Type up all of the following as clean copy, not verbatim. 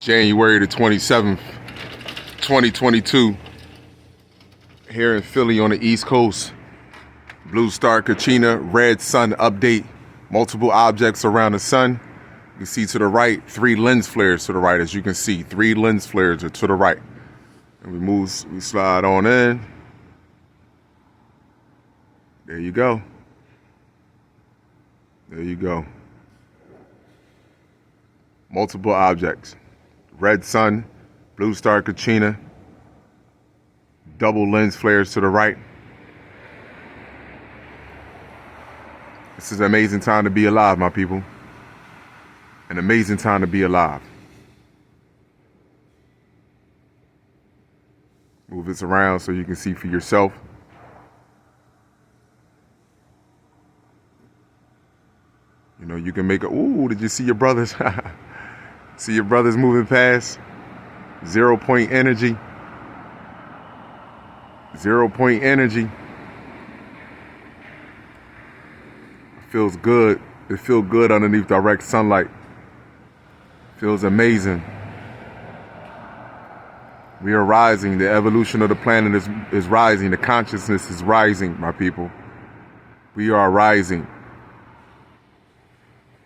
January the 27th, 2022, here in Philly on the East Coast. Blue star Kachina, red sun update, multiple objects around the sun. You see to the right, 3 lens flares to the right, as you can see, 3 lens flares are to the right. And we slide on in. There you go. There you go. Multiple objects. Red sun, blue star Kachina, double lens flares to the right. This is an amazing time to be alive, my people. An amazing time to be alive. Move this around so you can see for yourself. You know, you can make a, ooh, did you see your brothers? See your brothers moving past? 0 point energy. 0 point energy. It feels good. It feels good underneath direct sunlight. Feels amazing. We are rising. The evolution of the planet is rising. The consciousness is rising, my people. We are rising.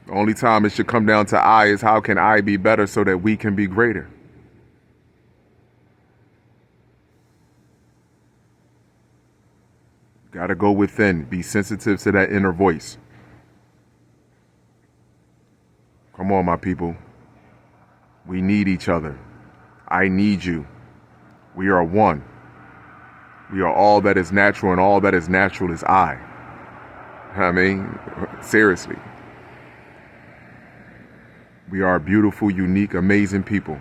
The only time it should come down to I is how can I be better so that we can be greater. Gotta go within. Be sensitive to that inner voice. Come on, my people. We need each other. I need you. We are one. We are all that is natural, and all that is natural is I. I mean, seriously. We are beautiful, unique, amazing people.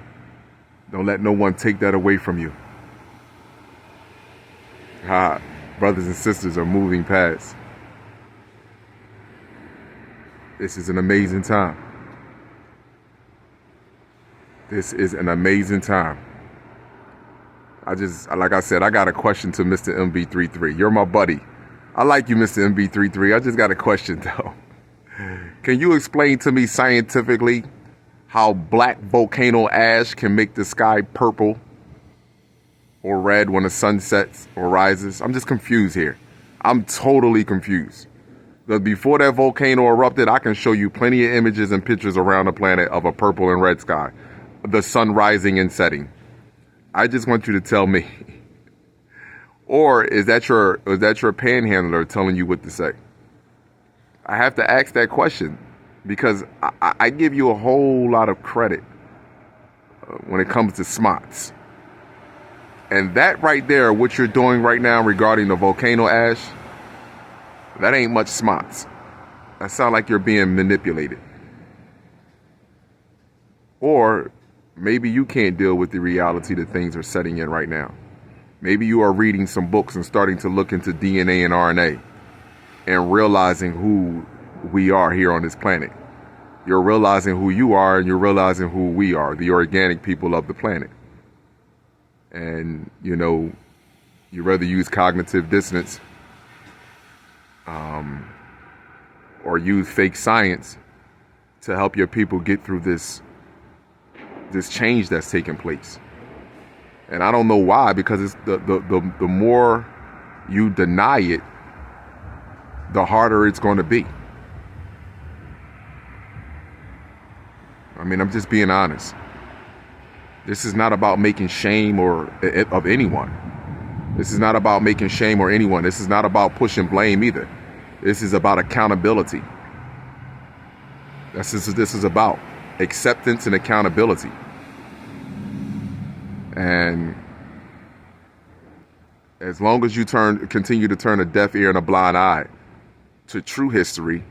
Don't let no one take that away from you. Brothers and sisters are moving past. This is an amazing time. This is an amazing time. Like I said, I got a question to Mr. MB33. You're my buddy. I like you, Mr. MB33. I just got a question, though. Can you explain to me scientifically how black volcano ash can make the sky purple or red when the sun sets or rises? I'm just confused here. I'm totally confused. But before that volcano erupted, I can show you plenty of images and pictures around the planet of a purple and red sky, the sun rising and setting. I just want you to tell me. Or is that your panhandler telling you what to say? I have to ask that question because I give you a whole lot of credit when it comes to smarts. And that right there, what you're doing right now regarding the volcano ash, that ain't much smarts. That sounds like you're being manipulated. Or maybe you can't deal with the reality that things are setting in right now. Maybe you are reading some books and starting to look into DNA and RNA and realizing who we are here on this planet. You're realizing who you are, and you're realizing who we are, the organic people of the planet. And, you know, you rather use cognitive dissonance or use fake science to help your people get through this change that's taking place. And I don't know why, because it's the more you deny it, the harder it's going to be. I mean, I'm just being honest. This is not about making shame of anyone. This is not about making shame or anyone. This is not about pushing blame either. This is about accountability. This is about acceptance and accountability. And as long as you continue to turn a deaf ear and a blind eye to true history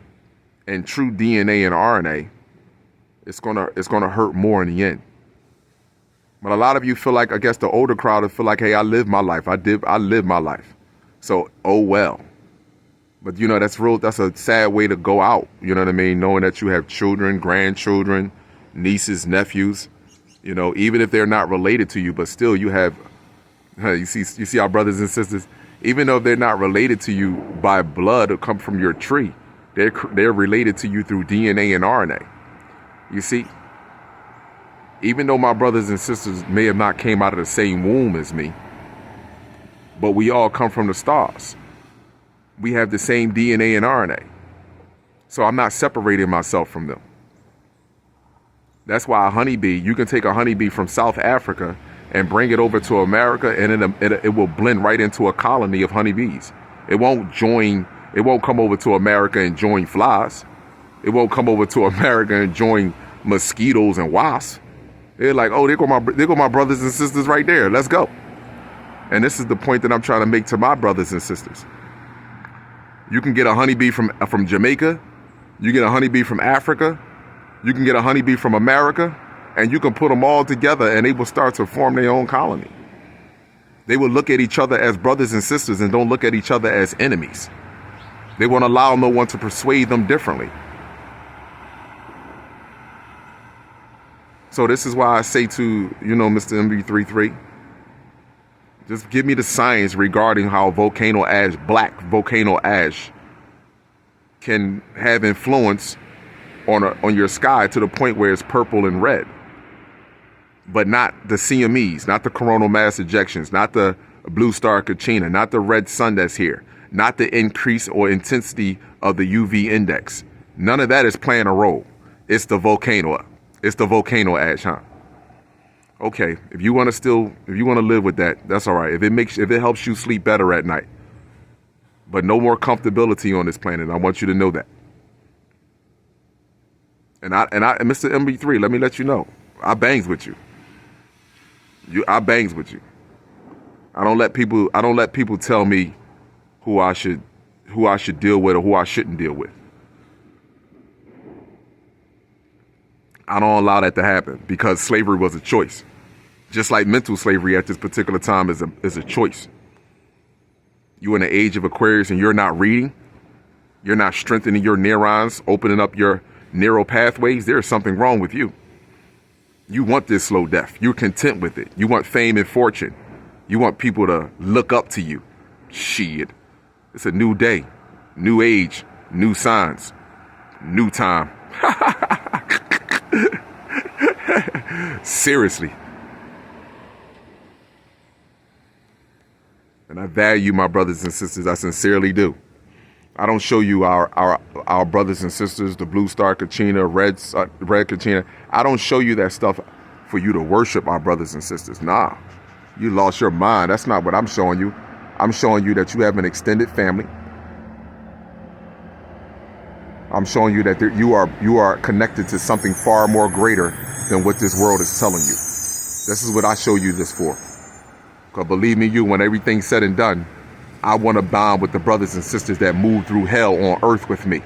and true DNA and RNA, it's gonna hurt more in the end. But a lot of you feel like, I guess the older crowd feel like, hey, I lived my life. I lived my life. So, oh well. But you know, that's a sad way to go out. You know what I mean? Knowing that you have children, grandchildren, nieces, nephews, you know, even if they're not related to you, but still you have, you see our brothers and sisters, even though they're not related to you by blood or come from your tree, they're related to you through DNA and RNA. You see? Even though my brothers and sisters may have not came out of the same womb as me, but we all come from the stars. We have the same DNA and RNA. So I'm not separating myself from them. That's why a honeybee, you can take a honeybee from South Africa and bring it over to America, and it will blend right into a colony of honeybees. It won't come over to America and join flies. It won't come over to America and join mosquitoes and wasps. They're like, oh, there go my brothers and sisters right there. Let's go. And this is the point that I'm trying to make to my brothers and sisters. You can get a honeybee from Jamaica. You get a honeybee from Africa. You can get a honeybee from America, and you can put them all together and they will start to form their own colony. They will look at each other as brothers and sisters and don't look at each other as enemies. They won't allow no one to persuade them differently. So this is why I say to, Mr. MB33, just give me the science regarding how black volcano ash can have influence on your sky to the point where it's purple and red. But not the CMEs, not the coronal mass ejections, not the blue star Kachina, not the red sun that's here, not the increase or intensity of the UV index. None of that is playing a role. It's the volcano. It's the volcano ash, huh? Okay, if you want to live with that, that's all right. If it helps you sleep better at night. But no more comfortability on this planet. I want you to know that. And Mr. MB3, let me let you know, I bangs with you. I bangs with you. I don't let people tell me who I should deal with or who I shouldn't deal with. I don't allow that to happen because slavery was a choice. Just like mental slavery at this particular time is a choice. You're in the age of Aquarius and you're not reading, you're not strengthening your neurons, opening up your neural pathways, there's something wrong with you. You want this slow death. You're content with it. You want fame and fortune. You want people to look up to you. Shit. It's a new day, new age, new signs, new time. Seriously. And I value my brothers and sisters. I sincerely do. I don't show you our brothers and sisters, the blue star Kachina, red Kachina. I don't show you that stuff for you to worship our brothers and sisters. Nah, you lost your mind. That's not what I'm showing you. I'm showing you that you have an extended family. I'm showing you that you are connected to something far more greater than what this world is telling you. This is what I show you this for. Because believe me, when everything's said and done, I want to bond with the brothers and sisters that move through hell on earth with me.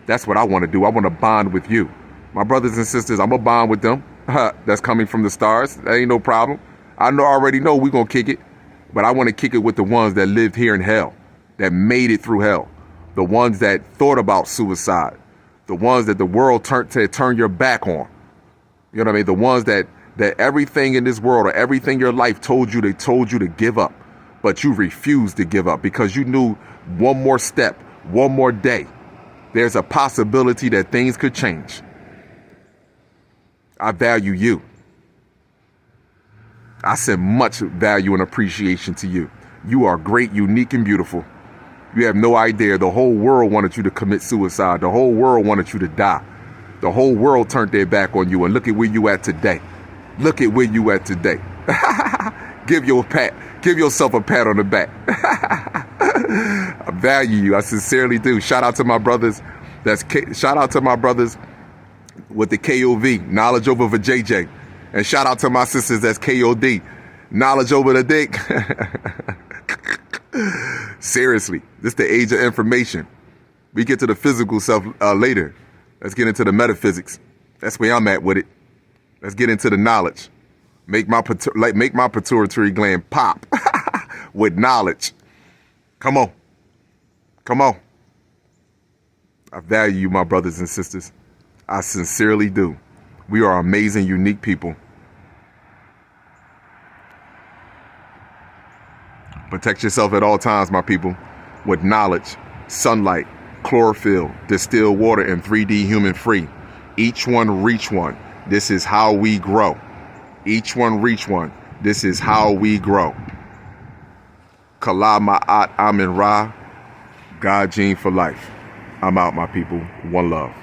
That's what I want to do. I want to bond with you. My brothers and sisters, I'm going to bond with them. That's coming from the stars. That ain't no problem. I already know we're going to kick it. But I want to kick it with the ones that lived here in hell, that made it through hell. The ones that thought about suicide. The ones that the world turned your back on. You know what I mean? The ones that everything in this world or everything in your life told you to give up. But you refused to give up because you knew one more step, one more day, there's a possibility that things could change. I value you. I send much value and appreciation to you. You are great, unique, and beautiful. You have no idea. The whole world wanted you to commit suicide. The whole world wanted you to die. The whole world turned their back on you, and look at where you at today. Look at where you at today. Give yourself a pat on the back. I value you. I sincerely do. Shout out to my brothers. Shout out to my brothers with the KOV, knowledge over for JJ. And shout out to my sisters, that's KOD, knowledge over the dick. Seriously, this is the age of information. We get to the physical self later. Let's get into the metaphysics. That's where I'm at with it. Let's get into the knowledge. Make my pituitary gland pop with knowledge. Come on. I value you, my brothers and sisters. I sincerely do. We are amazing, unique people. Protect yourself at all times, my people, with knowledge, sunlight, chlorophyll, distilled water, and 3D human free. Each one reach one. This is how we grow. Each one reach one. This is how we grow. Kala Ma'at Amin Ra. God Gene for life. I'm out, my people. One love.